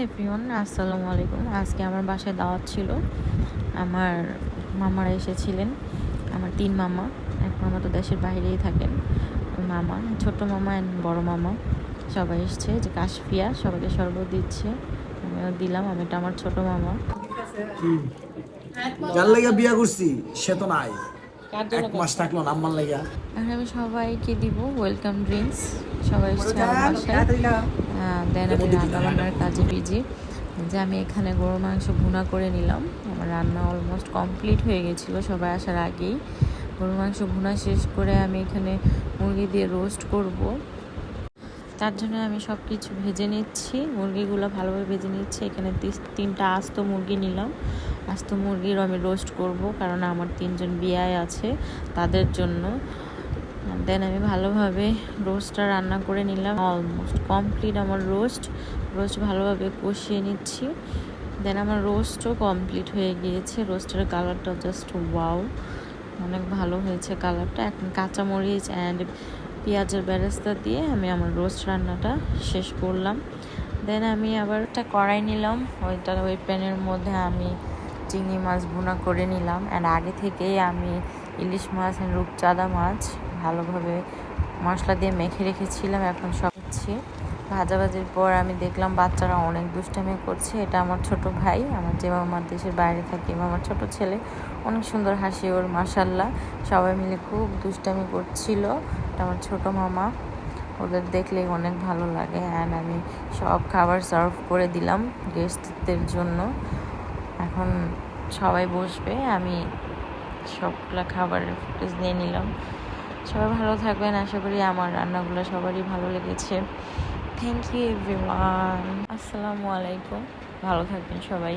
Everyone, আসসালামু আলাইকুম। আজকে আমার বাসায় দাওয়াত ছিল। আমার মামারা এসেছিলেন। আমার 3 মামা। এক মামা তো দেশের বাইরেই থাকেন। মামা, ছোট মামা অ্যান্ড বড় মামা সবাই এসছে। যে কাশফিয়া সবাইকে শরবত দিচ্ছে, আমিও দিলাম। আমি এটা আমার ছোট মামা। যার লাগা বিয়া করছি সে তো নাই, কার জন্য 1 মাস থাকলো না আম্মার লাগা। এখন আমি সবাইকে দিব ওয়েলকাম ড্রিঙ্কস। সবাই এসছে আমার বাসায়। দেন আমি রান্না বান্নার কাজে বিজি। যে আমি এখানে গরুর মাংস ভুনা করে নিলাম। আমার রান্না অলমোস্ট কমপ্লিট হয়ে গেছিলো সবাই আসার আগেই। গরুর মাংস ভুনা শেষ করে আমি এখানে মুরগি দিয়ে রোস্ট করব। তার জন্য আমি সব কিছু ভেজে নিচ্ছি, মুরগিগুলো ভালোভাবে ভেজে নিচ্ছি। এখানে 3টা আস্ত মুরগি নিলাম। আস্ত মুরগির আমি রোস্ট করব, কারণ আমার 3জন বিয়ায় আছে, তাদের জন্য। দেন আমি ভালোভাবে রোস্টটা রান্না করে নিলাম। অলমোস্ট কমপ্লিট আমার রোস্ট ভালোভাবে কষিয়ে নিচ্ছি। দেন আমার রোস্টও কমপ্লিট হয়ে গিয়েছে। রোস্টের কালারটা জাস্ট ওয়াও, অনেক ভালো হয়েছে কালারটা। এখন কাঁচামরিচ অ্যান্ড পেঁয়াজের বেরেস্তা দিয়ে আমি আমার রোস্ট রান্নাটা শেষ করলাম। দেন আমি আবার একটা কড়াই নিলাম। ওই প্যানের মধ্যে আমি চিংড়ি মাছ ভুনা করে নিলাম। অ্যান্ড আগে থেকেই আমি ইলিশ মাছ অ্যান্ড রূপচাঁদা মাছ ভালোভাবে মশলা দিয়ে মেখে রেখেছিলাম। এখন সব হচ্ছে ভাজাভাজির পর আমি দেখলাম বাচ্চারা অনেক দুষ্টামি করছে। এটা আমার ছোট ভাই, আমার যে মামার দেশের বাইরে থাকে, আমার ছোট ছেলে। অনেক সুন্দর হাসি ওর, মাশাল্লাহ। সবাই মিলে খুব দুষ্টামি করছিল। এটা আমার ছোট মামা, ওদের দেখলেই অনেক ভালো লাগে। অ্যান্ড আমি সব খাবার সার্ভ করে দিলাম গেস্টদের জন্য। এখন সবাই বসবে, আমি সবগুলো খাবারের ফুটেজ নিয়ে নিলাম। সবাই ভালো থাকবেন, আশা করি আমার রান্নাগুলো সবারই ভালো লেগেছে। থ্যাংক ইউ এভরিওয়ান, আসসালামু আলাইকুম। ভালো থাকবেন সবাই।